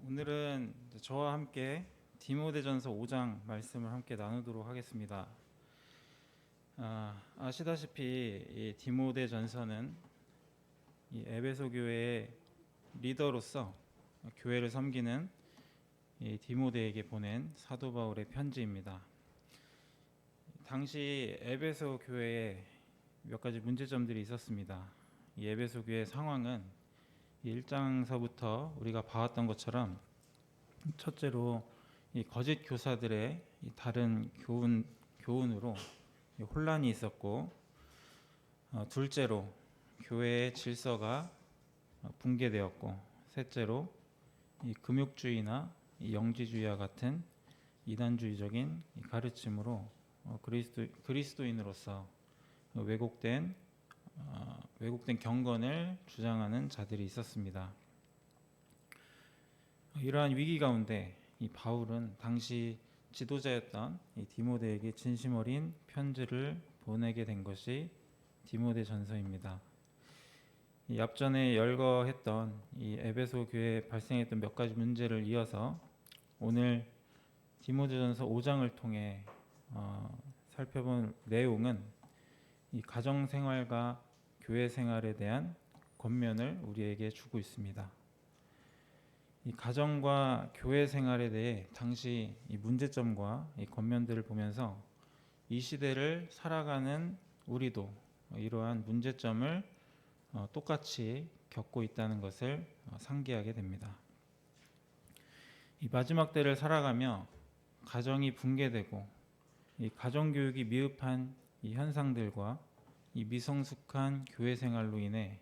오늘은 저와 함께 디모데전서 5장 말씀을 함께 나누도록 하겠습니다. 아시다시피 이 디모데전서는 이 에베소 교회의 리더로서 교회를 섬기는 이 디모데에게 보낸 사도 바울의 편지입니다. 당시 에베소 교회에 몇 가지 문제점들이 있었습니다. 이 에베소 교회의 상황은 1장서부터 우리가 봐왔던 것처럼 첫째로 이 거짓 교사들의 이 다른 교훈으로 혼란이 있었고, 둘째로 교회의 질서가 붕괴되었고, 셋째로 이 금욕주의나 이 영지주의와 같은 이단주의적인 이 가르침으로 그리스도인으로서 왜곡된 경건을 주장하는 자들이 있었습니다. 이러한 위기 가운데 이 바울은 당시 지도자였던 이 디모데에게 진심 어린 편지를 보내게 된 것이 디모데전서입니다. 이 앞전에 열거했던 이 에베소 교회에 발생했던 몇 가지 문제를 이어서 오늘 디모데전서 5장을 통해 살펴본 내용은 이 가정생활과 교회 생활에 대한 권면을 우리에게 주고 있습니다. 이 가정과 교회 생활에 대해 당시 이 문제점과 이 권면들을 보면서 이 시대를 살아가는 우리도 이러한 문제점을 똑같이 겪고 있다는 것을 상기하게 됩니다. 이 마지막 때를 살아가며 가정이 붕괴되고 이 가정교육이 미흡한 이 현상들과 이 미성숙한 교회 생활로 인해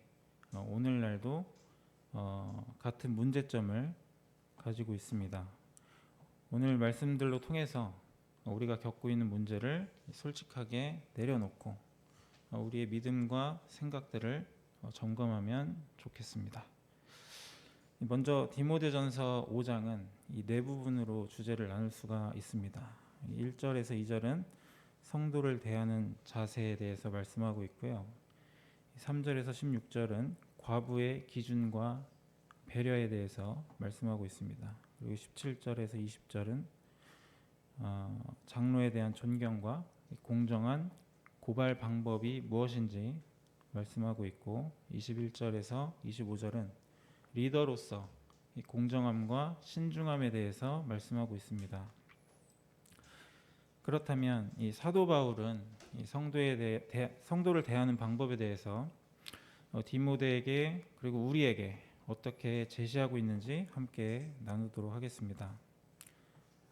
오늘날도 같은 문제점을 가지고 있습니다. 오늘 말씀들로 통해서 우리가 겪고 있는 문제를 솔직하게 내려놓고 우리의 믿음과 생각들을 점검하면 좋겠습니다. 먼저 디모데전서 5장은 이 네 부분으로 주제를 나눌 수가 있습니다. 1절에서 2절은 성도를 대하는 자세에 대해서 말씀하고 있고요. 3절에서 16절은 과부의 기준과 배려에 대해서 말씀하고 있습니다. 그리고 17절에서 20절은 장로에 대한 존경과 공정한 고발 방법이 무엇인지 말씀하고 있고, 21절에서 25절은 리더로서 공정함과 신중함에 대해서 말씀하고 있습니다. 그렇다면 이 사도 바울은 이 성도를 대하는 방법에 대해서 디모데에게 그리고 우리에게 어떻게 제시하고 있는지 함께 나누도록 하겠습니다.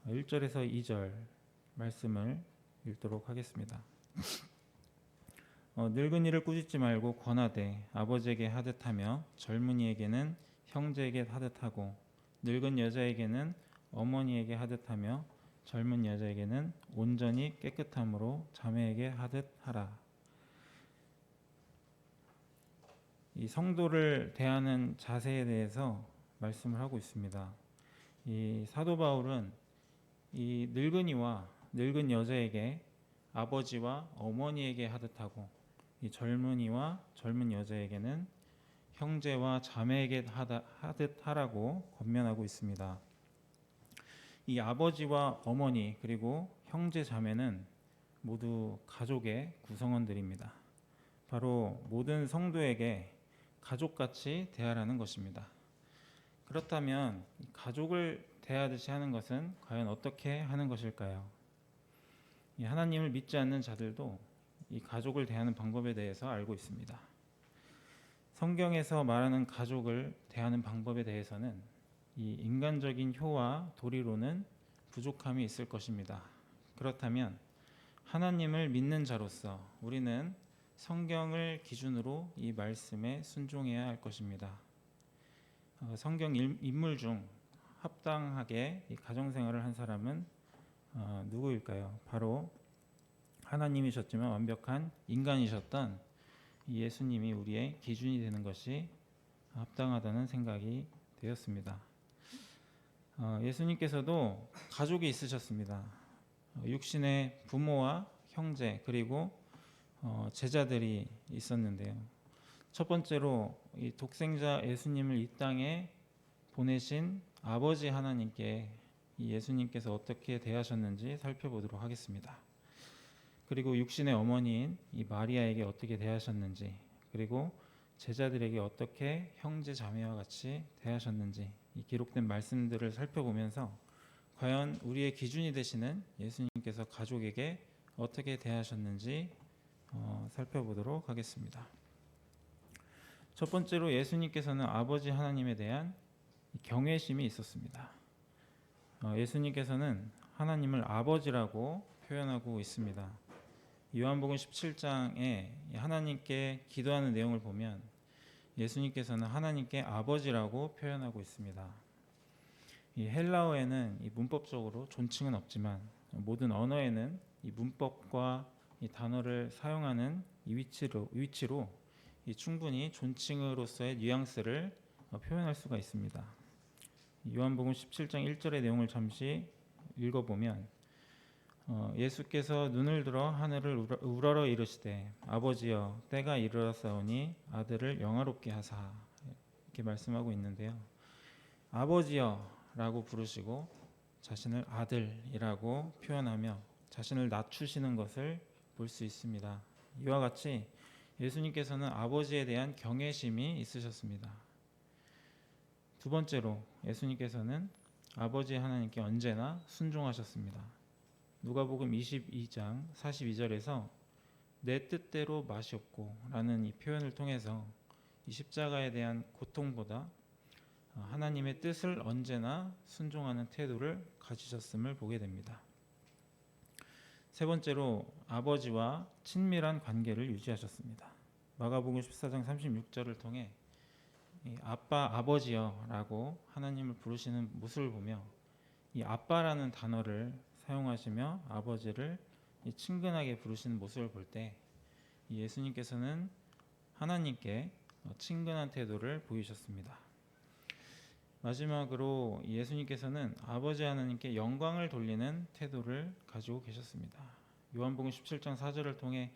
1절에서 2절 말씀을 읽도록 하겠습니다. 늙은이를 꾸짖지 말고 권하되 아버지에게 하듯하며 젊은이에게는 형제에게 하듯하고 늙은 여자에게는 어머니에게 하듯하며 젊은 여자에게는 온전히 깨끗함으로 자매에게 하듯하라. 이 성도를 대하는 자세에 대해서 말씀을 하고 있습니다. 이 사도 바울은 이 늙은이와 늙은 여자에게 아버지와 어머니에게 하듯하고 이 젊은이와 젊은 여자에게는 형제와 자매에게 하듯하라고 권면하고 있습니다. 이 아버지와 어머니 그리고 형제 자매는 모두 가족의 구성원들입니다. 바로 모든 성도에게 가족같이 대하라는 것입니다. 그렇다면 가족을 대하듯이 하는 것은 과연 어떻게 하는 것일까요? 이 하나님을 믿지 않는 자들도 이 가족을 대하는 방법에 대해서 알고 있습니다. 성경에서 말하는 가족을 대하는 방법에 대해서는 이 인간적인 효와 도리로는 부족함이 있을 것입니다. 그렇다면 하나님을 믿는 자로서 우리는 성경을 기준으로 이 말씀에 순종해야 할 것입니다. 성경 인물 중 합당하게 이 가정생활을 한 사람은 누구일까요? 바로 하나님이셨지만 완벽한 인간이셨던 예수님이 우리의 기준이 되는 것이 합당하다는 생각이 되었습니다. 예수님께서도 가족이 있으셨습니다. 육신의 부모와 형제 그리고 제자들이 있었는데요. 첫 번째로 이 독생자 예수님을 이 땅에 보내신 아버지 하나님께 이 예수님께서 어떻게 대하셨는지 살펴보도록 하겠습니다. 그리고 육신의 어머니인 이 마리아에게 어떻게 대하셨는지, 그리고 제자들에게 어떻게 형제 자매와 같이 대하셨는지 이 기록된 말씀들을 살펴보면서 과연 우리의 기준이 되시는 예수님께서 가족에게 어떻게 대하셨는지 살펴보도록 하겠습니다. 첫 번째로 예수님께서는 아버지 하나님에 대한 경외심이 있었습니다. 예수님께서는 하나님을 아버지라고 표현하고 있습니다. 요한복음 17장에 하나님께 기도하는 내용을 보면 예수님께서는 하나님께 아버지라고 표현하고 있습니다. 이 헬라어에는 이 문법적으로 존칭은 없지만 모든 언어에는 이 문법과 이 단어를 사용하는 이 위치로 이 충분히 존칭으로서의 뉘앙스를 표현할 수가 있습니다. 요한복음 17장 1절의 내용을 잠시 읽어보면 예수께서 눈을 들어 하늘을 우러러 이르시되 아버지여 때가 이르렀사오니 아들을 영화롭게 하사, 이렇게 말씀하고 있는데요. 아버지여 라고 부르시고 자신을 아들이라고 표현하며 자신을 낮추시는 것을 볼 수 있습니다. 이와 같이 예수님께서는 아버지에 대한 경외심이 있으셨습니다. 두 번째로 예수님께서는 아버지 하나님께 언제나 순종하셨습니다. 누가복음 22장 42절에서 내 뜻대로 마시옵고 라는 이 표현을 통해서 이 십자가에 대한 고통보다 하나님의 뜻을 언제나 순종하는 태도를 가지셨음을 보게 됩니다. 세 번째로 아버지와 친밀한 관계를 유지하셨습니다. 마가복음 14장 36절을 통해 아빠 아버지여 라고 하나님을 부르시는 모습을 보며 이 아빠라는 단어를 사용하시며 아버지를 친근하게 부르시는 모습을 볼 때 예수님께서는 하나님께 친근한 태도를 보이셨습니다. 마지막으로 예수님께서는 아버지 하나님께 영광을 돌리는 태도를 가지고 계셨습니다. 요한복음 17장 4절을 통해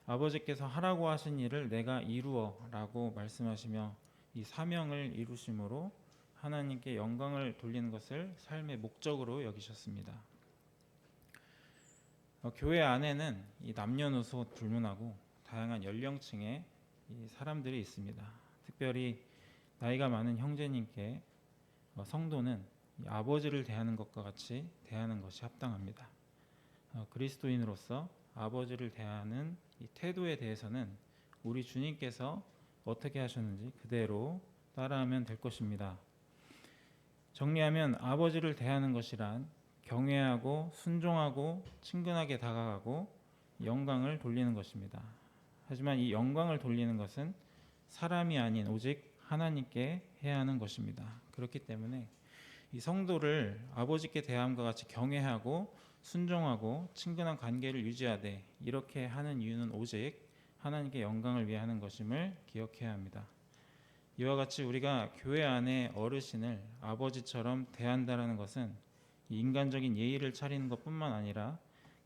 아버지께서 하라고 하신 일을 내가 이루어 라고 말씀하시며 이 사명을 이루심으로 하나님께 영광을 돌리는 것을 삶의 목적으로 여기셨습니다. 교회 안에는 이 남녀노소 불문하고 다양한 연령층의 이 사람들이 있습니다. 특별히 나이가 많은 형제님께 성도는 아버지를 대하는 것과 같이 대하는 것이 합당합니다. 그리스도인으로서 아버지를 대하는 이 태도에 대해서는 우리 주님께서 어떻게 하셨는지 그대로 따라하면 될 것입니다. 정리하면 아버지를 대하는 것이란 경외하고 순종하고 친근하게 다가가고 영광을 돌리는 것입니다. 하지만 이 영광을 돌리는 것은 사람이 아닌 오직 하나님께 해야 하는 것입니다. 그렇기 때문에 이 성도를 아버지께 대함과 같이 경외하고 순종하고 친근한 관계를 유지하되 이렇게 하는 이유는 오직 하나님께 영광을 위해 하는 것임을 기억해야 합니다. 이와 같이 우리가 교회 안에 어르신을 아버지처럼 대한다는 것은 인간적인 예의를 차리는 것뿐만 아니라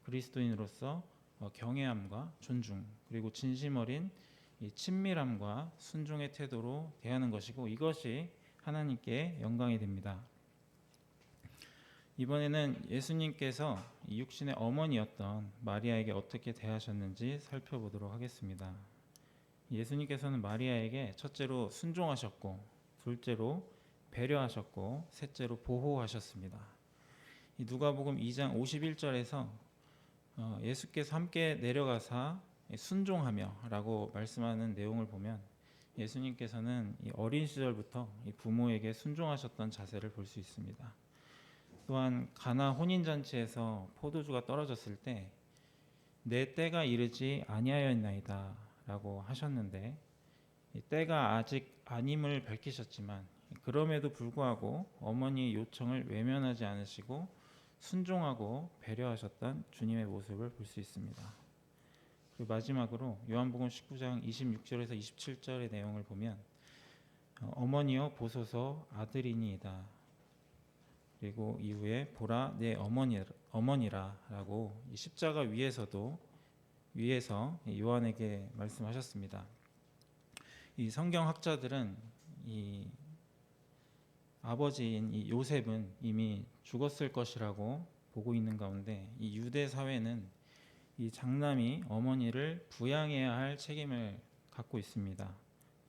그리스도인으로서 경외함과 존중 그리고 진심 어린 친밀함과 순종의 태도로 대하는 것이고 이것이 하나님께 영광이 됩니다. 이번에는 예수님께서 육신의 어머니였던 마리아에게 어떻게 대하셨는지 살펴보도록 하겠습니다. 예수님께서는 마리아에게 첫째로 순종하셨고 둘째로 배려하셨고 셋째로 보호하셨습니다. 누가복음 2장 51절에서 예수께서 함께 내려가사 순종하며 라고 말씀하는 내용을 보면 예수님께서는 어린 시절부터 부모에게 순종하셨던 자세를 볼 수 있습니다. 또한 가나 혼인잔치에서 포도주가 떨어졌을 때 내 때가 이르지 아니하였나이다 라고 하셨는데 때가 아직 아님을 밝히셨지만 그럼에도 불구하고 어머니의 요청을 외면하지 않으시고 순종하고 배려하셨던 주님의 모습을 볼 수 있습니다. 그리고 마지막으로 요한복음 19장 26절에서 27절의 내용을 보면 어머니여 보소서 아들이니이다. 그리고 이후에 보라 내 어머니라 라고 십자가 위에서 요한에게 말씀하셨습니다. 이 성경학자들은 이 아버지인 이 요셉은 이미 죽었을 것이라고 보고 있는 가운데 이 유대 사회는 이 장남이 어머니를 부양해야 할 책임을 갖고 있습니다.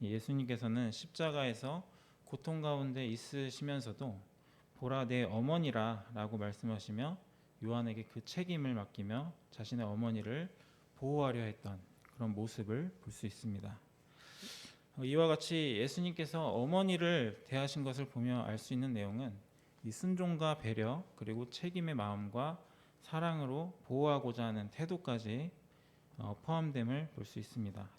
예수님께서는 십자가에서 고통 가운데 있으시면서도 보라 내 어머니라 라고 말씀하시며 요한에게 그 책임을 맡기며 자신의 어머니를 보호하려 했던 그런 모습을 볼 수 있습니다. 이와 같이 예수님께서 어머니를 대하신 것을 보며 알 수 있는 내용은 이 순종과 배려 그리고 책임의 마음과 사랑으로 보호하고자 하는 태도까지 포함됨을 볼 수 있습니다.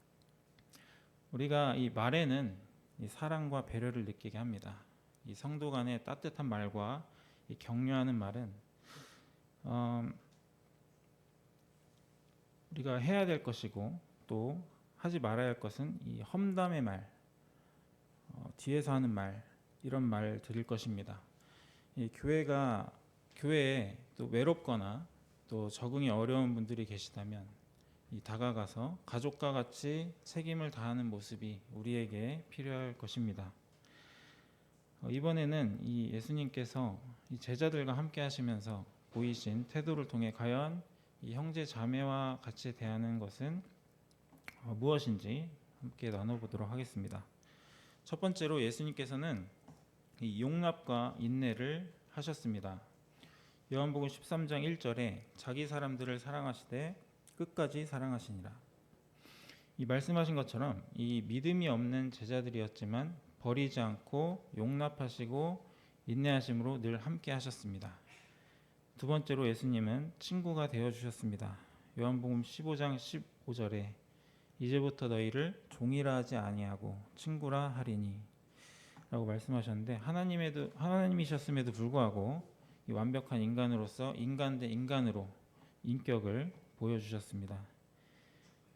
우리가 이 말에는 이 사랑과 배려를 느끼게 합니다. 이 성도 간의 따뜻한 말과 이 격려하는 말은 우리가 해야 될 것이고 또 하지 말아야 할 것은 이 험담의 말, 뒤에서 하는 말 이런 말 드릴 것입니다. 이 교회에 또 외롭거나 또 적응이 어려운 분들이 계시다면 이 다가가서 가족과 같이 책임을 다하는 모습이 우리에게 필요할 것입니다. 이번에는 이 예수님께서 이 제자들과 함께 하시면서 보이신 태도를 통해 과연 이 형제 자매와 같이 대하는 것은 무엇인지 함께 나눠보도록 하겠습니다. 첫 번째로 예수님께서는 이 용납과 인내를 하셨습니다. 요한복음 13장 1절에 자기 사람들을 사랑하시되 끝까지 사랑하시니라. 이 말씀하신 것처럼 이 믿음이 없는 제자들이었지만 버리지 않고 용납하시고 인내하심으로 늘 함께 하셨습니다. 두 번째로 예수님은 친구가 되어 주셨습니다. 요한복음 15장 15절에 이제부터 너희를 종이라 하지 아니하고 친구라 하리니 라고 말씀하셨는데 하나님이셨음에도 불구하고 이 완벽한 인간으로서 인간 대 인간으로 인격을 보여주셨습니다.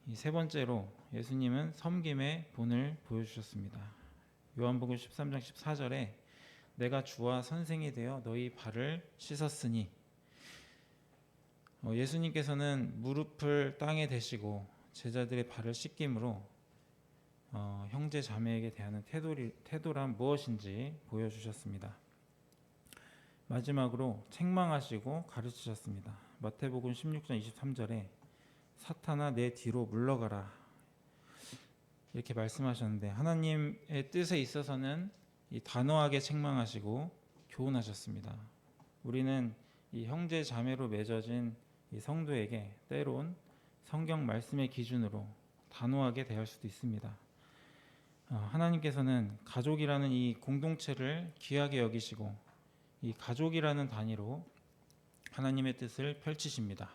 이 세 번째로 예수님은 섬김의 본을 보여주셨습니다. 요한복음 13장 14절에 내가 주와 선생이 되어 너희 발을 씻었으니 예수님께서는 무릎을 땅에 대시고 제자들의 발을 씻김으로 형제 자매에게 대하는 태도란 무엇인지 보여주셨습니다. 마지막으로 책망하시고 가르치셨습니다. 마태복음 16장 23절에 사탄아 내 뒤로 물러가라 이렇게 말씀하셨는데 하나님의 뜻에 있어서는 이 단호하게 책망하시고 교훈하셨습니다. 우리는 이 형제 자매로 맺어진 이 성도에게 때론 성경 말씀의 기준으로 단호하게 대할 수도 있습니다. 하나님께서는 가족이라는 이 공동체를 귀하게 여기시고 이 가족이라는 단위로 하나님의 뜻을 펼치십니다.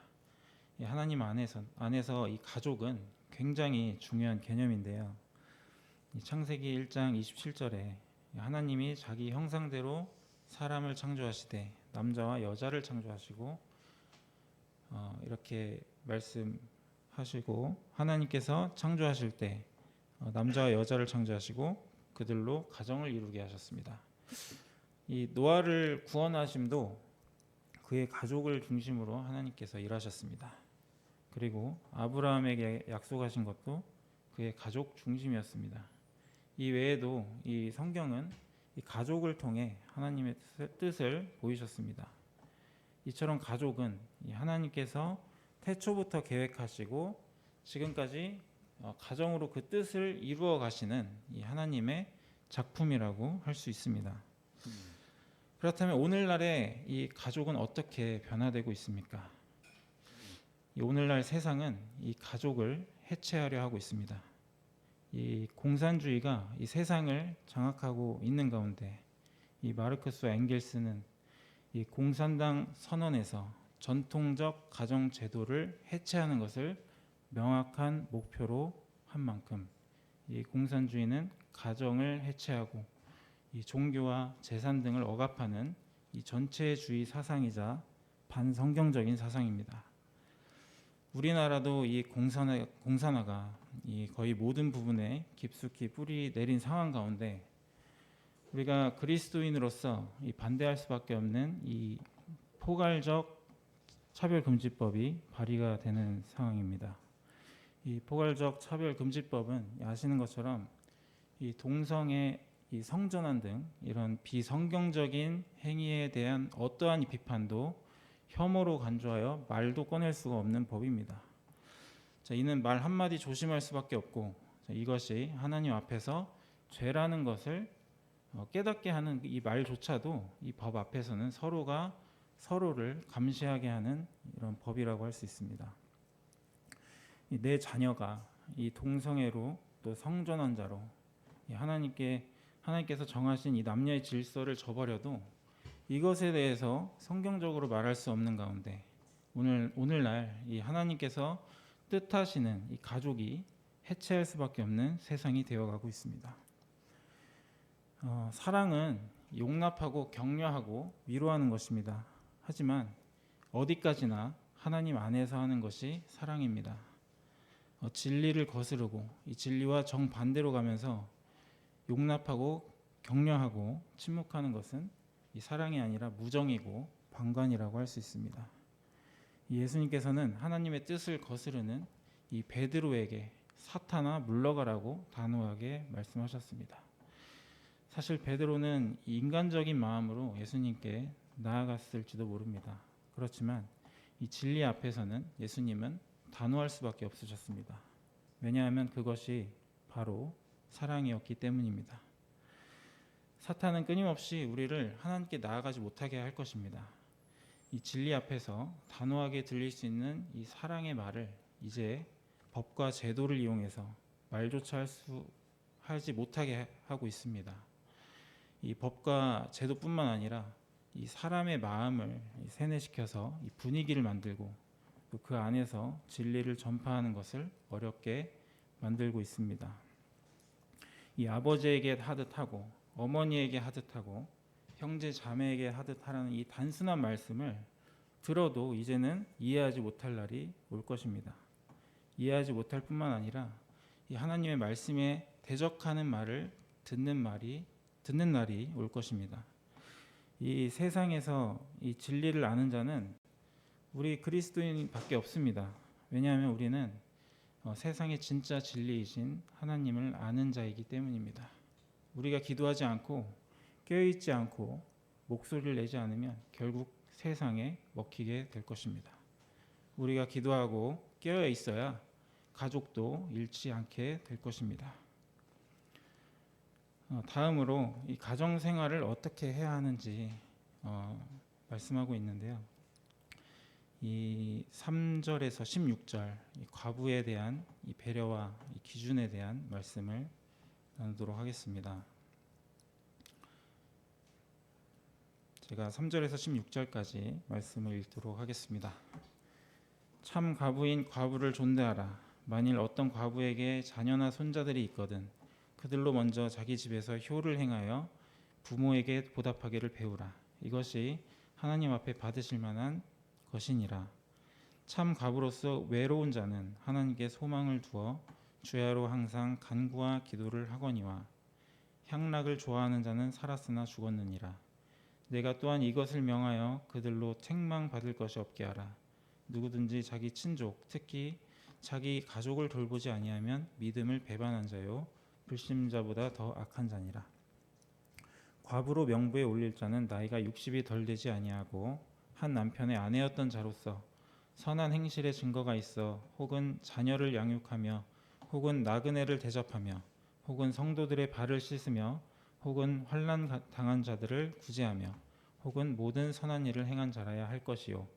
하나님 안에서 이 가족은 굉장히 중요한 개념인데요. 창세기 1장 27절에 하나님이 자기 형상대로 사람을 창조하시되 남자와 여자를 창조하시고 이렇게 말씀하시고 하나님께서 창조하실 때 남자와 여자를 창조하시고 그들로 가정을 이루게 하셨습니다. 이 노아를 구원하심도 그의 가족을 중심으로 하나님께서 일하셨습니다. 그리고 아브라함에게 약속하신 것도 그의 가족 중심이었습니다. 이 외에도 이 성경은 이 가족을 통해 하나님의 뜻을 보이셨습니다. 이처럼 가족은 하나님께서 태초부터 계획하시고 지금까지 가정으로 그 뜻을 이루어 가시는 이 하나님의 작품이라고 할 수 있습니다. 그렇다면 오늘날의 이 가족은 어떻게 변화되고 있습니까? 오늘날 세상은 이 가족을 해체하려 하고 있습니다. 이 공산주의가 이 세상을 장악하고 있는 가운데 이 마르크스와 엥겔스는 이 공산당 선언에서 전통적 가정 제도를 해체하는 것을 명확한 목표로 한 만큼 이 공산주의는 가정을 해체하고 이 종교와 재산 등을 억압하는 이 전체주의 사상이자 반성경적인 사상입니다. 우리나라도 이 공산화가 이 거의 모든 부분에 깊숙이 뿌리 내린 상황 가운데 우리가 그리스도인으로서 이 반대할 수밖에 없는 이 포괄적 차별금지법이 발의가 되는 상황입니다. 이 포괄적 차별금지법은 아시는 것처럼 이 동성애 이 성전환 등 이런 비성경적인 행위에 대한 어떠한 이 비판도 혐오로 간주하여 말도 꺼낼 수가 없는 법입니다. 자, 이는 말 한마디 조심할 수밖에 없고, 자, 이것이 하나님 앞에서 죄라는 것을 깨닫게 하는 이 말조차도 이 법 앞에서는 서로가 서로를 감시하게 하는 이런 법이라고 할 수 있습니다. 내 자녀가 이 동성애로 또 성전환자로 하나님께서 정하신 이 남녀의 질서를 저버려도 이것에 대해서 성경적으로 말할 수 없는 가운데 오늘날 이 하나님께서 뜻하시는 이 가족이 해체할 수밖에 없는 세상이 되어가고 있습니다. 사랑은 용납하고 격려하고 위로하는 것입니다. 하지만 어디까지나 하나님 안에서 하는 것이 사랑입니다. 진리를 거스르고 이 진리와 정반대로 가면서 용납하고 격려하고 침묵하는 것은 이 사랑이 아니라 무정이고 방관이라고 할 수 있습니다. 예수님께서는 하나님의 뜻을 거스르는 이 베드로에게 사탄아 물러가라고 단호하게 말씀하셨습니다. 사실 베드로는 인간적인 마음으로 예수님께 나아갔을지도 모릅니다. 그렇지만 이 진리 앞에서는 예수님은 단호할 수밖에 없으셨습니다. 왜냐하면 그것이 바로 사랑이었기 때문입니다. 사탄은 끊임없이 우리를 하나님께 나아가지 못하게 할 것입니다. 이 진리 앞에서 단호하게 들릴 수 있는 이 사랑의 말을 이제 법과 제도를 이용해서 말조차 하지 못하게 하고 있습니다. 이 법과 제도뿐만 아니라 이 사람의 마음을 세뇌시켜서 이 분위기를 만들고 또 그 안에서 진리를 전파하는 것을 어렵게 만들고 있습니다. 이 아버지에게 하듯 하고 어머니에게 하듯 하고 형제 자매에게 하듯 하라는 이 단순한 말씀을 들어도 이제는 이해하지 못할 날이 올 것입니다. 이해하지 못할 뿐만 아니라 이 하나님의 말씀에 대적하는 말을 듣는 날이 올 것입니다. 이 세상에서 이 진리를 아는 자는 우리 그리스도인밖에 없습니다. 왜냐하면 우리는 세상의 진짜 진리이신 하나님을 아는 자이기 때문입니다. 우리가 기도하지 않고 깨어있지 않고 목소리를 내지 않으면 결국 세상에 먹히게 될 것입니다. 우리가 기도하고 깨어 있어야 가족도 잃지 않게 될 것입니다. 다음으로 이 가정 생활을 어떻게 해야 하는지 말씀하고 있는데요. 이 3절에서 16절 이 과부에 대한 이 배려와 이 기준에 대한 말씀을 나누도록 하겠습니다. 제가 3절에서 16절까지 말씀을 읽도록 하겠습니다. 참 과부인 과부를 존대하라. 만일 어떤 과부에게 자녀나 손자들이 있거든 그들로 먼저 자기 집에서 효를 행하여 부모에게 보답하기를 배우라. 이것이 하나님 앞에 받으실 만한 것이니라. 참 과부로서 외로운 자는 하나님께 소망을 두어 주야로 항상 간구와 기도를 하거니와 향락을 좋아하는 자는 살았으나 죽었느니라. 내가 또한 이것을 명하여 그들로 책망받을 것이 없게 하라. 누구든지 자기 친족 특히 자기 가족을 돌보지 아니하면 믿음을 배반한 자요 불신자보다 더 악한 자니라. 과부로 명부에 올릴 자는 나이가 60이 덜 되지 아니하고 한 남편의 아내였던 자로서 선한 행실의 증거가 있어 혹은 자녀를 양육하며 혹은 나그네를 대접하며 혹은 성도들의 발을 씻으며 혹은 환난 당한 자들을 구제하며 혹은 모든 선한 일을 행한 자라야 할 것이요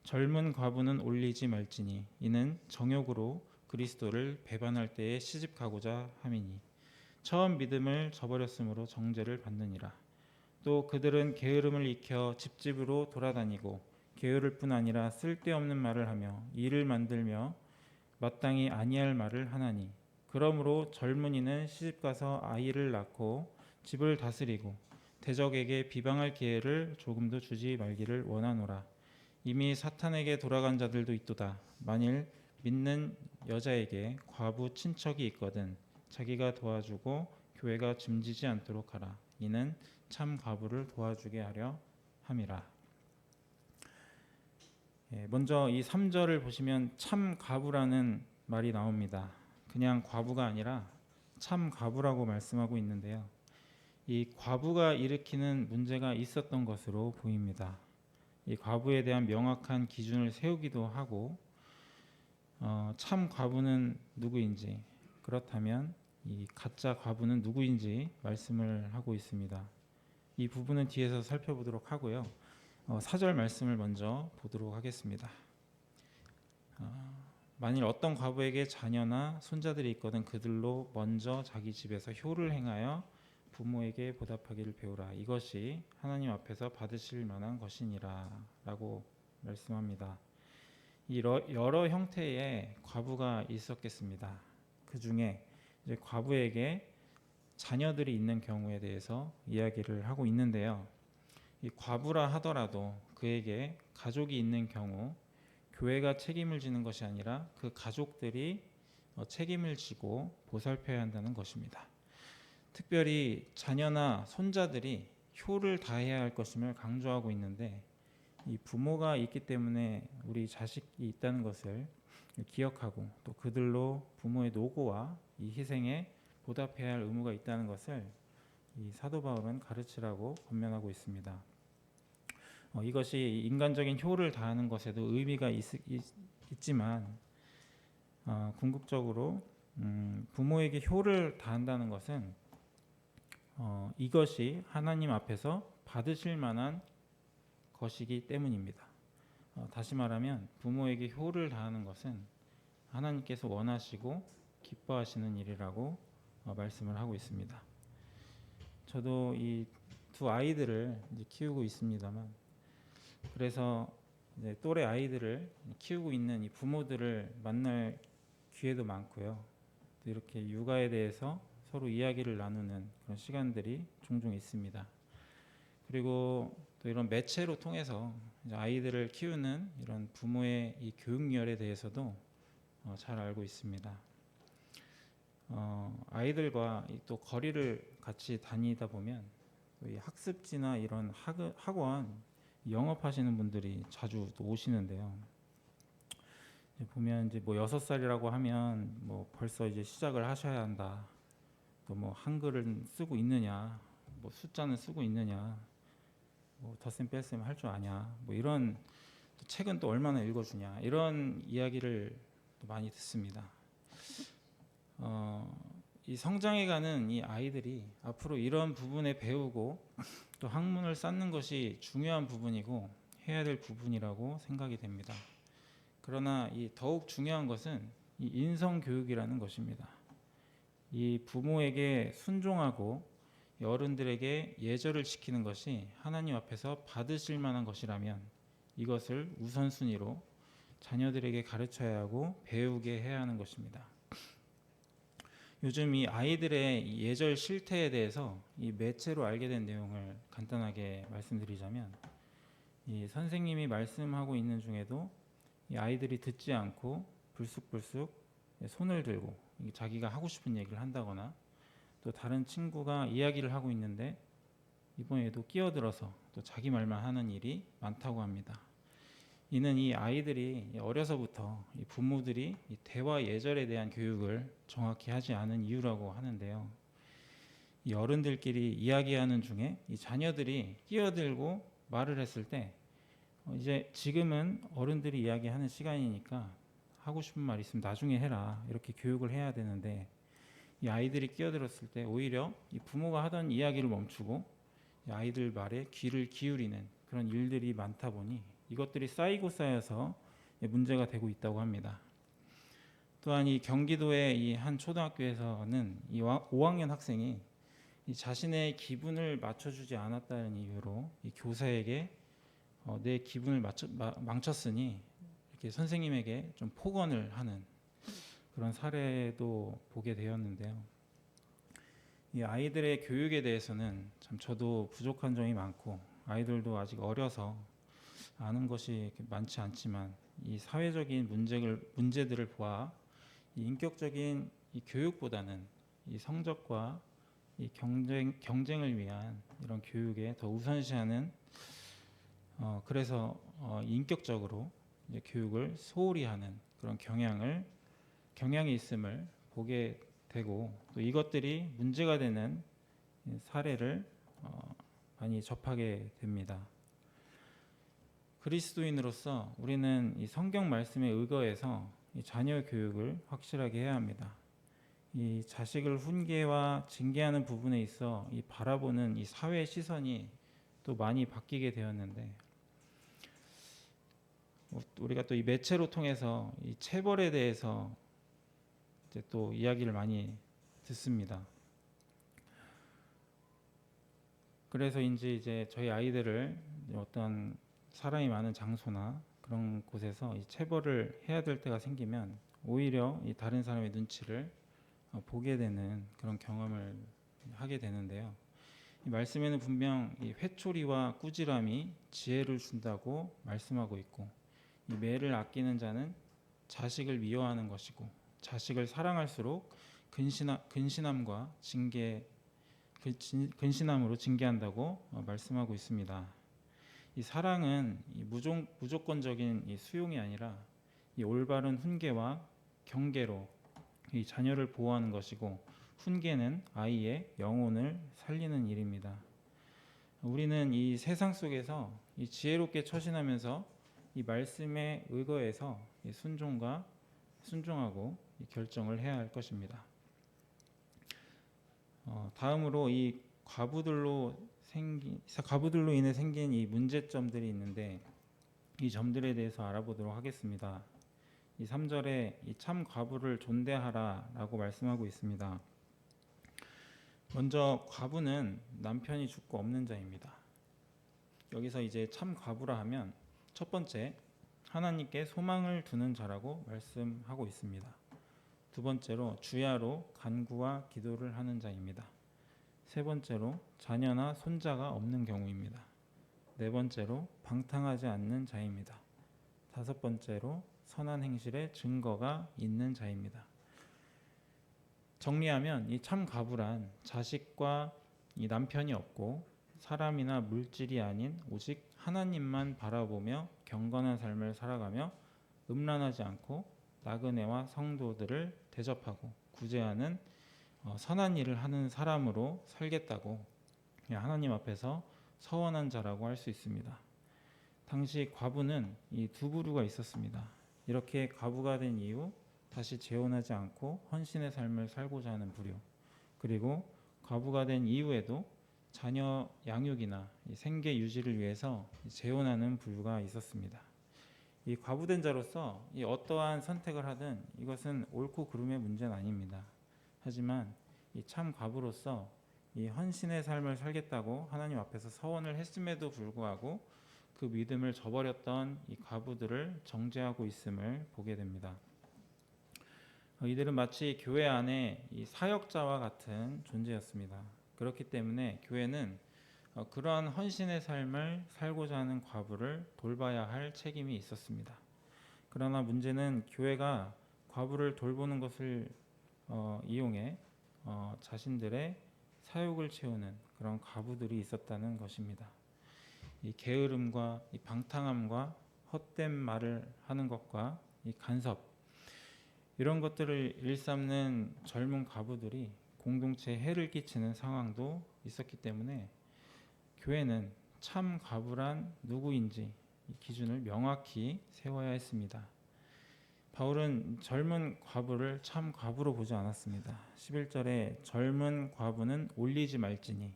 젊은 과부는 올리지 말지니 이는 정욕으로 그리스도를 배반할 때에 시집가고자 함이니 처음 믿음을 저버렸으므로 정죄를 받느니라. 또 그들은 게으름을 익혀 집집으로 돌아다니고 게으를 뿐 아니라 쓸데없는 말을 하며 일을 만들며 마땅히 아니할 말을 하나니 그러므로 젊은이는 시집가서 아이를 낳고 집을 다스리고 대적에게 비방할 기회를 조금도 주지 말기를 원하노라. 이미 사탄에게 돌아간 자들도 있도다. 만일 믿는 여자에게 과부 친척이 있거든 자기가 도와주고 교회가 짐지지 않도록 하라. 이는 참 과부를 도와주게 하려 함이라. 먼저 이 3절을 보시면 참 과부라는 말이 나옵니다. 그냥 과부가 아니라 참 과부라고 말씀하고 있는데요. 이 과부가 일으키는 문제가 있었던 것으로 보입니다. 이 과부에 대한 명확한 기준을 세우기도 하고 참 과부는 누구인지, 그렇다면 이 가짜 과부는 누구인지 말씀을 하고 있습니다. 이 부분은 뒤에서 살펴보도록 하고요. 4절 말씀을 먼저 보도록 하겠습니다. 만일 어떤 과부에게 자녀나 손자들이 있거든 그들로 먼저 자기 집에서 효를 행하여 부모에게 보답하기를 배우라. 이것이 하나님 앞에서 받으실 만한 것이니라 라고 말씀합니다. 여러 형태의 과부가 있었겠습니다. 그 중에 이제 과부에게 자녀들이 있는 경우에 대해서 이야기를 하고 있는데요. 이 과부라 하더라도 그에게 가족이 있는 경우 교회가 책임을 지는 것이 아니라 그 가족들이 책임을 지고 보살펴야 한다는 것입니다. 특별히 자녀나 손자들이 효를 다해야 할 것임을 강조하고 있는데, 이 부모가 있기 때문에 우리 자식이 있다는 것을 기억하고 또 그들로 부모의 노고와 이 희생에 보답해야 할 의무가 있다는 것을 이 사도 바울은 가르치라고 권면하고 있습니다. 이것이 인간적인 효를 다하는 것에도 의미가 있지만 궁극적으로 부모에게 효를 다한다는 것은 이것이 하나님 앞에서 받으실 만한 것이기 때문입니다. 다시 말하면 부모에게 효를 다하는 것은 하나님께서 원하시고 기뻐하시는 일이라고 말씀을 하고 있습니다. 저도 이 두 아이들을 이제 키우고 있습니다만, 그래서 이제 또래 아이들을 키우고 있는 이 부모들을 만날 기회도 많고요. 또 이렇게 육아에 대해서 서로 이야기를 나누는 그런 시간들이 종종 있습니다. 그리고 또 이런 매체로 통해서 이제 아이들을 키우는 이런 부모의 이 교육열에 대해서도 잘 알고 있습니다. 아이들과 또 거리를 같이 다니다 보면 이 학습지나 이런 학원 영업하시는 분들이 자주 또 오시는데요. 보면 이제 뭐 6살이라고 하면 뭐 벌써 이제 시작을 하셔야 한다. 또 뭐 한글은 쓰고 있느냐, 뭐 숫자는 쓰고 있느냐, 뭐 덧셈 뺄셈 할 줄 아냐, 뭐 이런 책은 또 얼마나 읽어주냐, 이런 이야기를 또 많이 듣습니다. 이 성장해가는 이 아이들이 앞으로 이런 부분에 배우고 또 학문을 쌓는 것이 중요한 부분이고 해야 될 부분이라고 생각이 됩니다. 그러나 이 더욱 중요한 것은 이 인성 교육이라는 것입니다. 이 부모에게 순종하고 어른들에게 예절을 지키는 것이 하나님 앞에서 받으실 만한 것이라면 이것을 우선순위로 자녀들에게 가르쳐야 하고 배우게 해야 하는 것입니다. 요즘 이 아이들의 이 예절 실태에 대해서 이 매체로 알게 된 내용을 간단하게 말씀드리자면, 이 선생님이 말씀하고 있는 중에도 이 아이들이 듣지 않고 불쑥불쑥 손을 들고 자기가 하고 싶은 얘기를 한다거나, 또 다른 친구가 이야기를 하고 있는데 이번에도 끼어들어서 또 자기 말만 하는 일이 많다고 합니다. 이는 이 아이들이 어려서부터 이 부모들이 이 대화 예절에 대한 교육을 정확히 하지 않은 이유라고 하는데요. 이 어른들끼리 이야기하는 중에 이 자녀들이 끼어들고 말을 했을 때 이제 지금은 어른들이 이야기하는 시간이니까 하고 싶은 말 있으면 나중에 해라, 이렇게 교육을 해야 되는데, 이 아이들이 끼어들었을 때 오히려 이 부모가 하던 이야기를 멈추고 이 아이들 말에 귀를 기울이는 그런 일들이 많다 보니 이것들이 쌓이고 쌓여서 문제가 되고 있다고 합니다. 또한 이 경기도의 이 한 초등학교에서는 이 5학년 학생이 이 자신의 기분을 맞춰주지 않았다는 이유로 이 교사에게 내 기분을 망쳤으니 이렇게 선생님에게 좀 폭언을 하는 그런 사례도 보게 되었는데요. 이 아이들의 교육에 대해서는 참 저도 부족한 점이 많고 아이들도 아직 어려서 아는 것이 많지 않지만, 이 사회적인 문제들을 보아 이 인격적인 이 교육보다는 이 성적과 이 경쟁을 위한 이런 교육에 더 우선시하는 그래서 인격적으로 이제 교육을 소홀히 하는 그런 경향이 있음을 보게 되고, 또 이것들이 문제가 되는 사례를 많이 접하게 됩니다. 그리스도인으로서 우리는 이 성경 말씀에 의거해서 이 자녀 교육을 확실하게 해야 합니다. 이 자식을 훈계와 징계하는 부분에 있어 이 바라보는 이 사회의 시선이 또 많이 바뀌게 되었는데, 우리가 또 이 매체로 통해서 이 체벌에 대해서 이제 또 이야기를 많이 듣습니다. 그래서인지 이제 저희 아이들을 어떤 사람이 많은 장소나 그런 곳에서 이 체벌을 해야 될 때가 생기면 오히려 이 다른 사람의 눈치를 보게 되는 그런 경험을 하게 되는데요. 이 말씀에는 분명 이 회초리와 꾸지람이 지혜를 준다고 말씀하고 있고, 이 매를 아끼는 자는 자식을 미워하는 것이고, 자식을 사랑할수록 근신함과 근신함으로 징계한다고 말씀하고 있습니다. 이 사랑은 이 무조건적인 이 수용이 아니라 이 올바른 훈계와 경계로 이 자녀를 보호하는 것이고, 훈계는 아이의 영혼을 살리는 일입니다. 우리는 이 세상 속에서 이 지혜롭게 처신하면서 이 말씀에 의거해서 이 순종하고 이 결정을 해야 할 것입니다. 다음으로 이 과부들로 인해 생긴 이 문제점들이 있는데, 이 점들에 대해서 알아보도록 하겠습니다. 이 3절에 이 참 과부를 존대하라라고 말씀하고 있습니다. 먼저 과부는 남편이 죽고 없는 자입니다. 여기서 이제 참 과부라 하면 첫 번째, 하나님께 소망을 두는 자라고 말씀하고 있습니다. 두 번째로 주야로 간구와 기도를 하는 자입니다. 세 번째로 자녀나 손자가 없는 경우입니다. 네 번째로 방탕하지 않는 자입니다. 다섯 번째로 선한 행실의 증거가 있는 자입니다. 정리하면 이 참 과부란 자식과 이 남편이 없고 사람이나 물질이 아닌 오직 하나님만 바라보며 경건한 삶을 살아가며 음란하지 않고 나그네와 성도들을 대접하고 구제하는 선한 일을 하는 사람으로 살겠다고 하나님 앞에서 서원한 자라고 할 수 있습니다. 당시 과부는 이 두 부류가 있었습니다. 이렇게 과부가 된 이후 다시 재혼하지 않고 헌신의 삶을 살고자 하는 부류, 그리고 과부가 된 이후에도 자녀 양육이나 생계 유지를 위해서 재혼하는 부류가 있었습니다. 이 과부된 자로서 이 어떠한 선택을 하든 이것은 옳고 그름의 문제는 아닙니다. 하지만 이 참 과부로서 이 헌신의 삶을 살겠다고 하나님 앞에서 서원을 했음에도 불구하고 그 믿음을 저버렸던 이 과부들을 정죄하고 있음을 보게 됩니다. 이들은 마치 교회 안에 이 사역자와 같은 존재였습니다. 그렇기 때문에 교회는 그러한 헌신의 삶을 살고자 하는 과부를 돌봐야 할 책임이 있었습니다. 그러나 문제는 교회가 과부를 돌보는 것을 이용해 자신들의 사욕을 채우는 그런 과부들이 있었다는 것입니다. 이 게으름과 이 방탕함과 헛된 말을 하는 것과 이 간섭, 이런 것들을 일삼는 젊은 과부들이 공동체에 해를 끼치는 상황도 있었기 때문에 교회는 참 과부란 누구인지 이 기준을 명확히 세워야 했습니다. 바울은 젊은 과부를 참 과부로 보지 않았습니다. 11절에 젊은 과부는 올리지 말지니,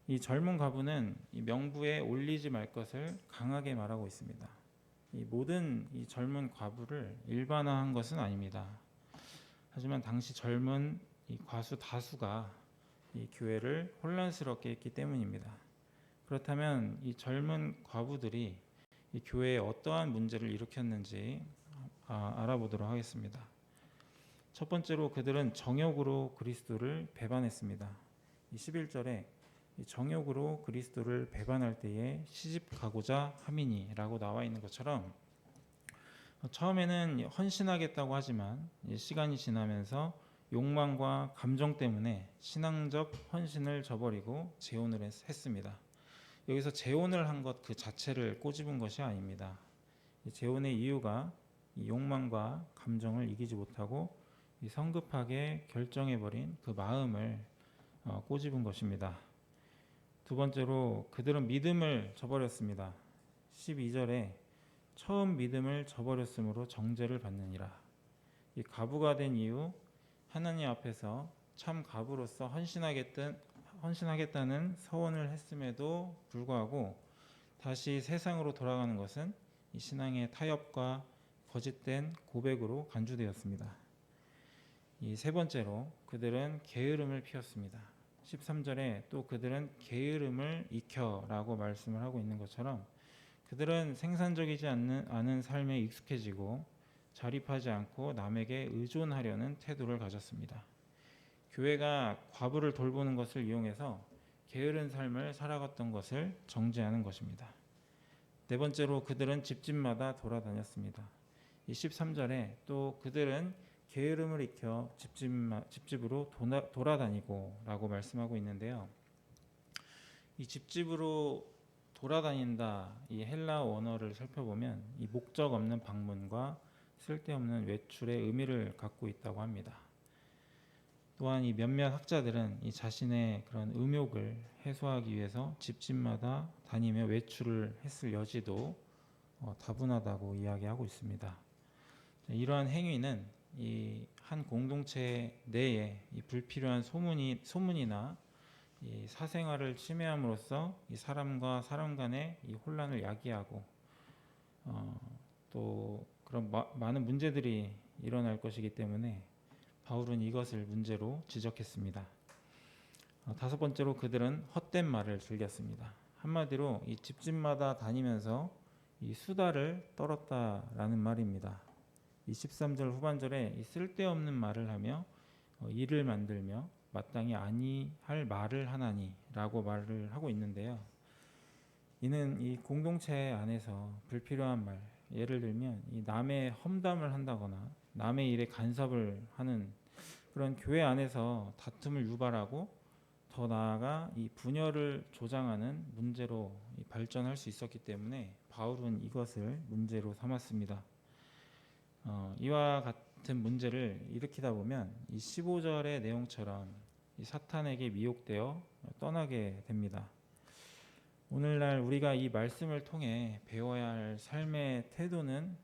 이 젊은 과부는 이 명부에 올리지 말 것을 강하게 말하고 있습니다. 이 모든 이 젊은 과부를 일반화한 것은 아닙니다. 하지만 당시 젊은 이 과수 다수가 이 교회를 혼란스럽게 했기 때문입니다. 그렇다면 이 젊은 과부들이 이 교회에 어떠한 문제를 일으켰는지 알아보도록 하겠습니다. 첫 번째로 그들은 정욕으로 그리스도를 배반했습니다. 이 11절에 이 정욕으로 그리스도를 배반할 때에 시집 가고자 함이니라고 나와 있는 것처럼, 처음에는 헌신하겠다고 하지만 시간이 지나면서 욕망과 감정 때문에 신앙적 헌신을 저버리고 재혼을 했습니다. 여기서 재혼을 한 것 그 자체를 꼬집은 것이 아닙니다. 재혼의 이유가 이 욕망과 감정을 이기지 못하고 이 성급하게 결정해버린 그 마음을 꼬집은 것입니다. 두 번째로 그들은 믿음을 저버렸습니다. 12절에 처음 믿음을 저버렸으므로 정죄를 받느니라. 이 과부가 된 이후 하나님 앞에서 참 과부로서 헌신하겠다는 서원을 했음에도 불구하고 다시 세상으로 돌아가는 것은 이 신앙의 타협과 거짓된 고백으로 간주되었습니다. 이 세 번째로 그들은 게으름을 피웠습니다. 13절에 또 그들은 게으름을 익혀라고 말씀을 하고 있는 것처럼 그들은 생산적이지 않은 삶에 익숙해지고 자립하지 않고 남에게 의존하려는 태도를 가졌습니다. 교회가 과부를 돌보는 것을 이용해서 게으른 삶을 살아갔던 것을 정죄하는 것입니다. 네 번째로 그들은 집집마다 돌아다녔습니다. 이 13절에 또 그들은 게으름을 익혀 집집으로 돌아다니고 라고 말씀하고 있는데요. 이 집집으로 돌아다닌다, 이 헬라 원어를 살펴보면 이 목적 없는 방문과 쓸데없는 외출의 의미를 갖고 있다고 합니다. 또한 이 몇몇 학자들은 이 자신의 그런 음욕을 해소하기 위해서 집집마다 다니며 외출을 했을 여지도 다분하다고 이야기하고 있습니다. 이러한 행위는 이 한 공동체 내에 이 불필요한 소문이나 이 사생활을 침해함으로써 이 사람과 사람 간의 이 혼란을 야기하고 또 그런 많은 문제들이 일어날 것이기 때문에 바울은 이것을 문제로 지적했습니다. 다섯 번째로 그들은 헛된 말을 즐겼습니다. 한마디로 이 집집마다 다니면서 이 수다를 떨었다라는 말입니다. 23절 후반절에 이 쓸데없는 말을 하며 일을 만들며 마땅히 아니할 말을 하나니라고 말을 하고 있는데요. 이는 이 공동체 안에서 불필요한 말, 예를 들면 이 남의 험담을 한다거나 남의 일에 간섭을 하는 그런 교회 안에서 다툼을 유발하고 더 나아가 이 분열을 조장하는 문제로 발전할 수 있었기 때문에 바울은 이것을 문제로 삼았습니다. 이와 같은 문제를 일으키다 보면 이 15절의 내용처럼 이 사탄에게 미혹되어 떠나게 됩니다. 오늘날 우리가 이 말씀을 통해 배워야 할 삶의 태도는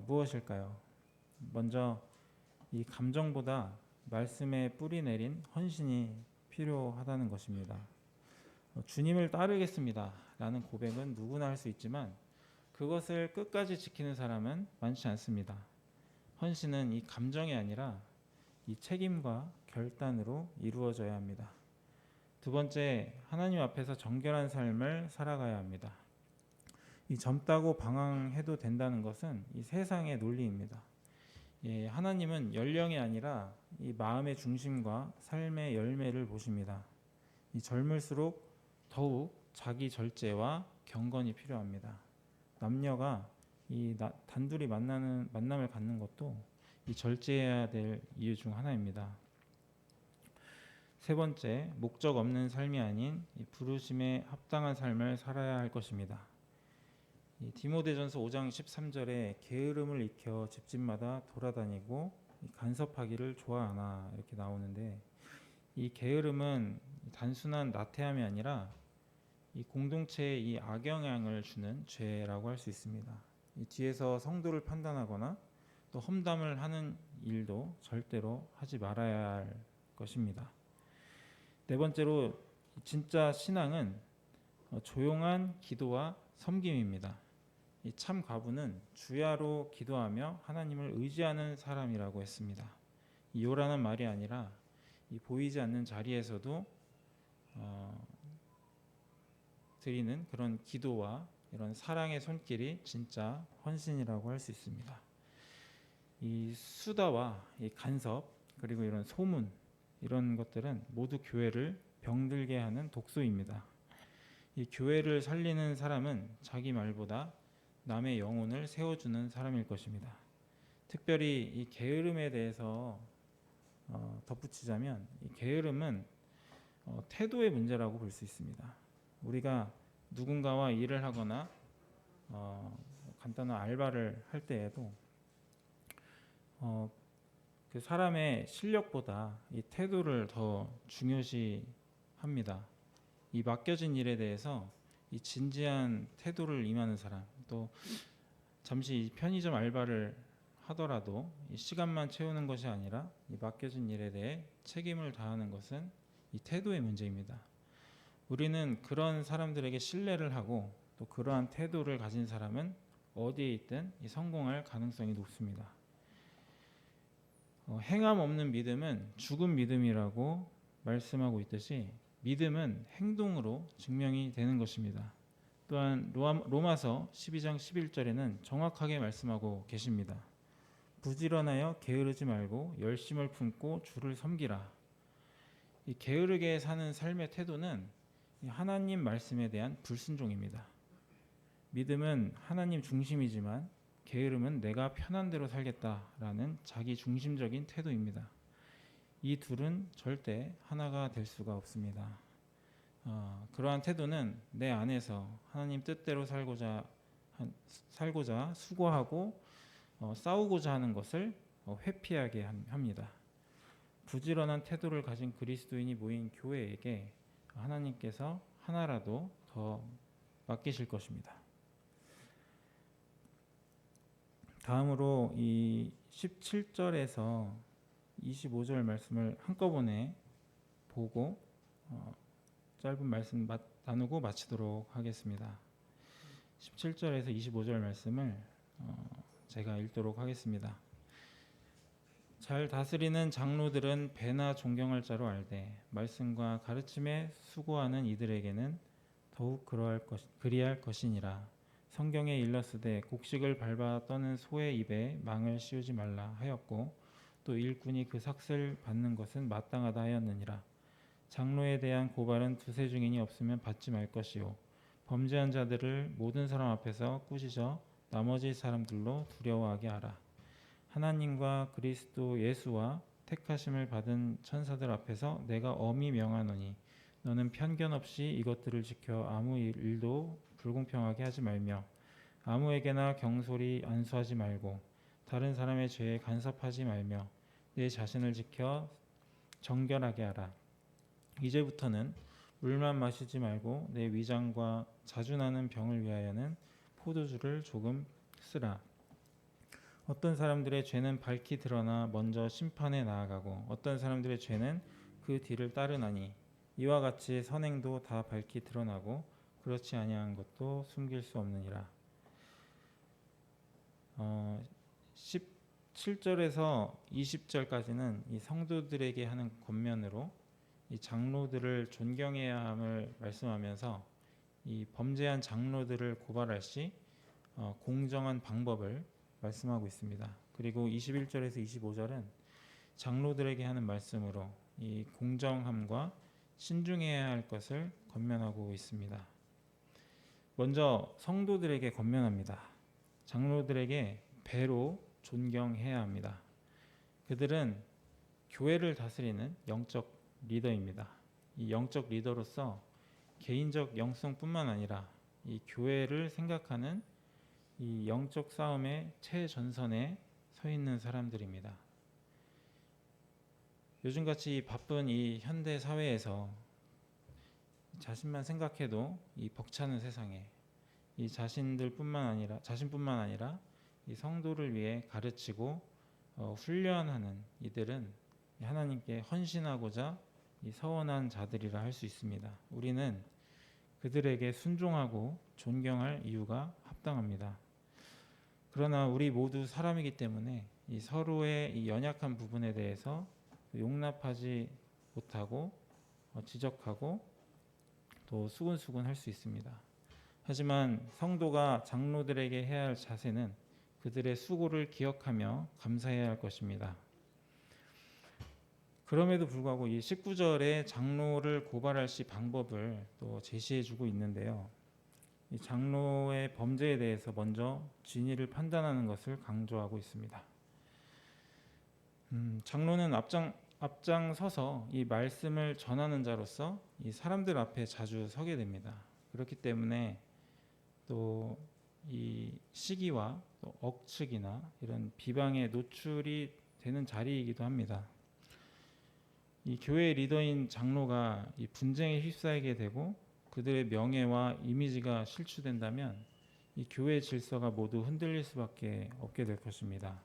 무엇일까요? 먼저 이 감정보다 말씀에 뿌리 내린 헌신이 필요하다는 것입니다. 주님을 따르겠습니다 라는 고백은 누구나 할 수 있지만 그것을 끝까지 지키는 사람은 많지 않습니다. 헌신은 이 감정이 아니라 이 책임과 결단으로 이루어져야 합니다. 두 번째, 하나님 앞에서 정결한 삶을 살아가야 합니다. 이 젊다고 방황해도 된다는 것은 이 세상의 논리입니다. 하나님은 연령이 아니라 이 마음의 중심과 삶의 열매를 보십니다. 이 젊을수록 더욱 자기 절제와 경건이 필요합니다. 남녀가 이 단둘이 만남을 갖는 것도 이 절제해야 될 이유 중 하나입니다. 세 번째, 목적 없는 삶이 아닌 이 부르심에 합당한 삶을 살아야 할 것입니다. 이 디모데전서 5장 13절에 게으름을 익혀 집집마다 돌아다니고 간섭하기를 좋아하나 이렇게 나오는데 이 게으름은 단순한 나태함이 아니라 이 공동체에 이 악영향을 주는 죄라고 할 수 있습니다. 이 뒤에서 성도를 판단하거나 또 험담을 하는 일도 절대로 하지 말아야 할 것입니다. 네 번째로 진짜 신앙은 조용한 기도와 섬김입니다. 이 참 과부는 주야로 기도하며 하나님을 의지하는 사람이라고 했습니다. 이 요라는 말이 아니라 이 보이지 않는 자리에서도 드리는 그런 기도와 이런 사랑의 손길이 진짜 헌신이라고 할 수 있습니다. 이 수다와 이 간섭 그리고 이런 소문 이런 것들은 모두 교회를 병들게 하는 독소입니다. 이 교회를 살리는 사람은 자기 말보다 남의 영혼을 세워주는 사람일 것입니다. 특별히 이 게으름에 대해서 덧붙이자면 이 게으름은 태도의 문제라고 볼 수 있습니다. 우리가 누군가와 일을 하거나 간단한 알바를 할 때에도 그 사람의 실력보다 이 태도를 더 중요시합니다. 이 맡겨진 일에 대해서 이 진지한 태도를 임하는 사람, 또 잠시 편의점 알바를 하더라도 이 시간만 채우는 것이 아니라 이 맡겨진 일에 대해 책임을 다하는 것은 이 태도의 문제입니다. 우리는 그런 사람들에게 신뢰를 하고 또 그러한 태도를 가진 사람은 어디에 있든 이 성공할 가능성이 높습니다. 행함 없는 믿음은 죽은 믿음이라고 말씀하고 있듯이 믿음은 행동으로 증명이 되는 것입니다. 또한 로마서 12장 11절에는 정확하게 말씀하고 계십니다. 부지런하여 게으르지 말고 열심을 품고 주를 섬기라. 이 게으르게 사는 삶의 태도는 하나님 말씀에 대한 불순종입니다. 믿음은 하나님 중심이지만 게으름은 내가 편한 대로 살겠다라는 자기 중심적인 태도입니다. 이 둘은 절대 하나가 될 수가 없습니다. 그러한 태도는 내 안에서 하나님 뜻대로 살고자 수고하고 싸우고자 하는 것을 회피하게 합니다. 부지런한 태도를 가진 그리스도인이 모인 교회에게 하나님께서 하나라도 더 맡기실 것입니다. 다음으로 이 17절에서 25절 말씀을 한꺼번에 보고 짧은 말씀 나누고 마치도록 하겠습니다. 17절에서 25절 말씀을 제가 읽도록 하겠습니다. 잘 다스리는 장로들은 배나 존경할 자로 알되 말씀과 가르침에 수고하는 이들에게는 더욱 그리할 것이니라. 성경에 일렀으되 곡식을 밟아 떠는 소의 입에 망을 씌우지 말라 하였고 또 일꾼이 그 삭슬 받는 것은 마땅하다 하였느니라. 장로에 대한 고발은 두세 증인이 없으면 받지 말 것이요 범죄한 자들을 모든 사람 앞에서 꾸짖어 나머지 사람들로 두려워하게 하라. 하나님과 그리스도 예수와 택하심을 받은 천사들 앞에서 내가 엄히 명하노니 너는 편견 없이 이것들을 지켜 아무 일도 불공평하게 하지 말며 아무에게나 경솔히 안수하지 말고 다른 사람의 죄에 간섭하지 말며 내 자신을 지켜 정결하게 하라. 이제부터는 물만 마시지 말고 내 위장과 자주 나는 병을 위하여는 포도주를 조금 쓰라. 어떤 사람들의 죄는 밝히 드러나 먼저 심판에 나아가고 어떤 사람들의 죄는 그 뒤를 따르나니 이와 같이 선행도 다 밝히 드러나고 그렇지 아니한 것도 숨길 수 없느니라. 17절에서 20절까지는 이 성도들에게 하는 권면으로 이 장로들을 존경해야 함을 말씀하면서 이 범죄한 장로들을 고발할 시 공정한 방법을 말씀하고 있습니다. 그리고 21절에서 25절은 장로들에게 하는 말씀으로 이 공정함과 신중해야 할 것을 권면하고 있습니다. 먼저 성도들에게 권면합니다. 장로들에게 배로 존경해야 합니다. 그들은 교회를 다스리는 영적 리더입니다. 이 영적 리더로서 개인적 영성뿐만 아니라 이 교회를 생각하는 이 영적 싸움의 최전선에 서 있는 사람들입니다. 요즘같이 바쁜 이 현대 사회에서 자신만 생각해도 이 벅차는 세상에 이 자신뿐만 아니라 이 성도를 위해 가르치고 훈련하는 이들은 하나님께 헌신하고자 이 서원한 자들이라 할 수 있습니다. 우리는 그들에게 순종하고 존경할 이유가 합당합니다. 그러나 우리 모두 사람이기 때문에 이 서로의 이 연약한 부분에 대해서 용납하지 못하고 지적하고 또 수근수근 할 수 있습니다. 하지만 성도가 장로들에게 해야 할 자세는 그들의 수고를 기억하며 감사해야 할 것입니다. 그럼에도 불구하고 이 19절에 장로를 고발할 시 방법을 또 제시해주고 있는데요. 이 장로의 범죄에 대해서 먼저 진위를 판단하는 것을 강조하고 있습니다. 장로는 앞장서서 이 말씀을 전하는 자로서 이 사람들 앞에 자주 서게 됩니다. 그렇기 때문에 또 이 시기와 또 억측이나 이런 비방에 노출이 되는 자리이기도 합니다. 이 교회 리더인 장로가 이 분쟁에 휩싸이게 되고 그들의 명예와 이미지가 실추된다면 이 교회 질서가 모두 흔들릴 수밖에 없게 될 것입니다.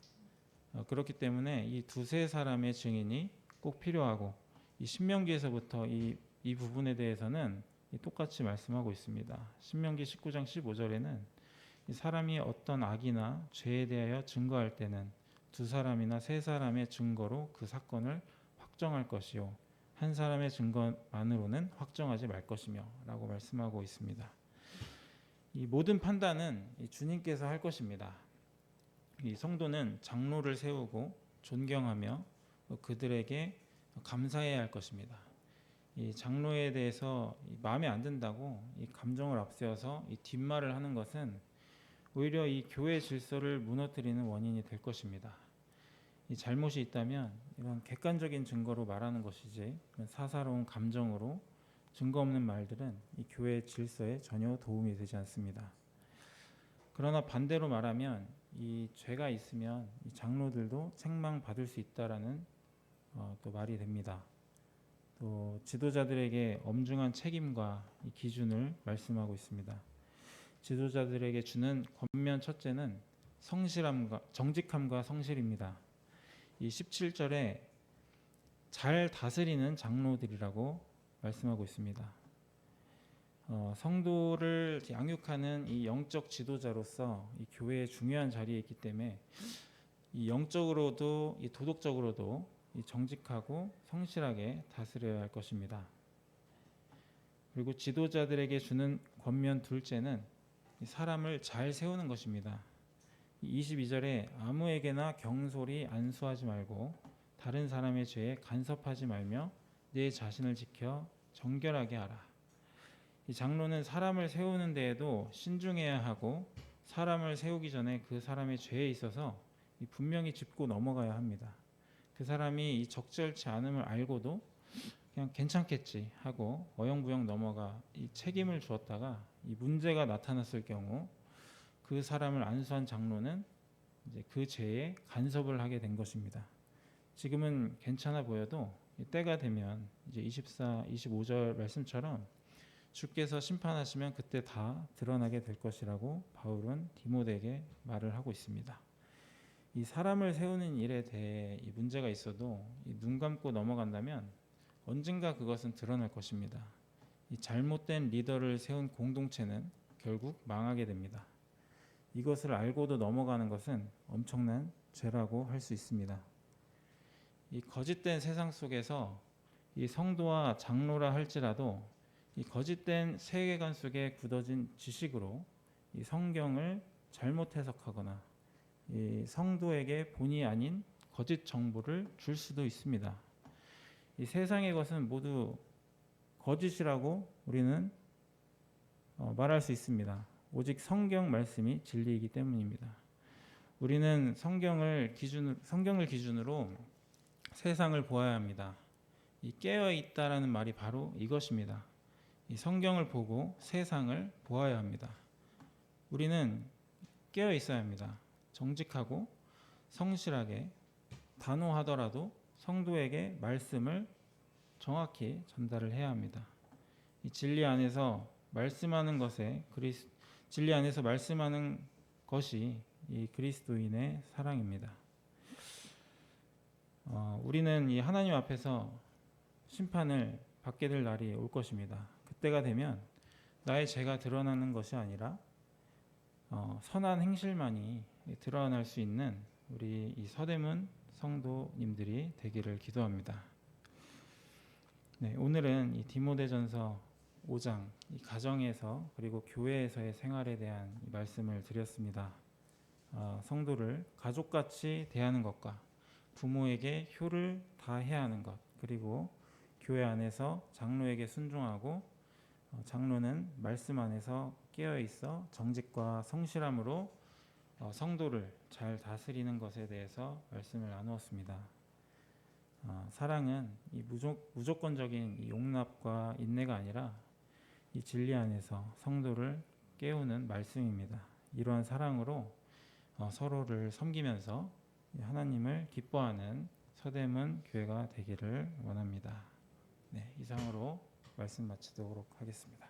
그렇기 때문에 이 두세 사람의 증인이 꼭 필요하고 이 신명기에서부터 이 부분에 대해서는 똑같이 말씀하고 있습니다. 신명기 19장 15절에는 이 사람이 어떤 악이나 죄에 대하여 증거할 때는 두 사람이나 세 사람의 증거로 그 사건을 확정할 것이요 한 사람의 증거만으로는 확정하지 말 것이며 라고 말씀하고 있습니다. 이 모든 판단은 이 주님께서 할 것입니다. 이 성도는 장로를 세우고 존경하며 그들에게 감사해야 할 것입니다. 이 장로에 대해서 마음에 안 든다고 이 감정을 앞세워서 이 뒷말을 하는 것은 오히려 이 교회 질서를 무너뜨리는 원인이 될 것입니다. 이 잘못이 있다면 이런 객관적인 증거로 말하는 것이지 사사로운 감정으로 증거 없는 말들은 이 교회 질서에 전혀 도움이 되지 않습니다. 그러나 반대로 말하면 이 죄가 있으면 이 장로들도 책망받을 수 있다라는 또 말이 됩니다. 또 지도자들에게 엄중한 책임과 이 기준을 말씀하고 있습니다. 지도자들에게 주는 권면 첫째는 정직함과 성실입니다. 이 17절에 잘 다스리는 장로들이라고 말씀하고 있습니다. 성도를 양육하는 이 영적 지도자로서 이 교회의 중요한 자리에 있기 때문에 이 영적으로도 이 도덕적으로도 이 정직하고 성실하게 다스려야 할 것입니다. 그리고 지도자들에게 주는 권면 둘째는 사람을 잘 세우는 것입니다. 22절에 아무에게나 경솔히 안수하지 말고 다른 사람의 죄에 간섭하지 말며 내 자신을 지켜 정결하게 하라. 이 장로는 사람을 세우는 데에도 신중해야 하고 사람을 세우기 전에 그 사람의 죄에 있어서 분명히 짚고 넘어가야 합니다. 그 사람이 이 적절치 않음을 알고도 그냥 괜찮겠지 하고 어영부영 넘어가 이 책임을 주었다가 이 문제가 나타났을 경우 그 사람을 안수한 장로는 이제 그 죄에 간섭을 하게 된 것입니다. 지금은 괜찮아 보여도 때가 되면 이제 24, 25절 말씀처럼 주께서 심판하시면 그때 다 드러나게 될 것이라고 바울은 디모데에게 말을 하고 있습니다. 이 사람을 세우는 일에 대해 이 문제가 있어도 눈 감고 넘어간다면 언젠가 그것은 드러날 것입니다. 이 잘못된 리더를 세운 공동체는 결국 망하게 됩니다. 이것을 알고도 넘어가는 것은 엄청난 죄라고 할 수 있습니다. 이 거짓된 세상 속에서 이 성도와 장로라 할지라도 이 거짓된 세계관 속에 굳어진 지식으로 이 성경을 잘못 해석하거나 이 성도에게 본의 아닌 거짓 정보를 줄 수도 있습니다. 이 세상의 것은 모두 거짓이라고 우리는 말할 수 있습니다. 오직 성경 말씀이 진리이기 때문입니다. 우리는 성경을 기준으로 세상을 보아야 합니다. 이 깨어 있다라는 말이 바로 이것입니다. 이 성경을 보고 세상을 보아야 합니다. 우리는 깨어 있어야 합니다. 정직하고 성실하게 단호하더라도 성도에게 말씀을 정확히 전달을 해야 합니다. 이 진리 안에서 말씀하는 것이 이 그리스도인의 사랑입니다. 우리는 이 하나님 앞에서 심판을 받게 될 날이 올 것입니다. 그때가 되면 나의 죄가 드러나는 것이 아니라 선한 행실만이 드러날 수 있는 우리 이 서대문 성도님들이 되기를 기도합니다. 네, 오늘은 이 디모데전서 5장 이 가정에서 그리고 교회에서의 생활에 대한 말씀을 드렸습니다. 성도를 가족같이 대하는 것과 부모에게 효를 다해야 하는 것, 그리고 교회 안에서 장로에게 순종하고 장로는 말씀 안에서 깨어 있어 정직과 성실함으로 성도를 잘 다스리는 것에 대해서 말씀을 나누었습니다. 사랑은 이 무조건적인 이 용납과 인내가 아니라 이 진리 안에서 성도를 깨우는 말씀입니다. 이러한 사랑으로 서로를 섬기면서 하나님을 기뻐하는 서대문 교회가 되기를 원합니다. 네, 이상으로 말씀 마치도록 하겠습니다.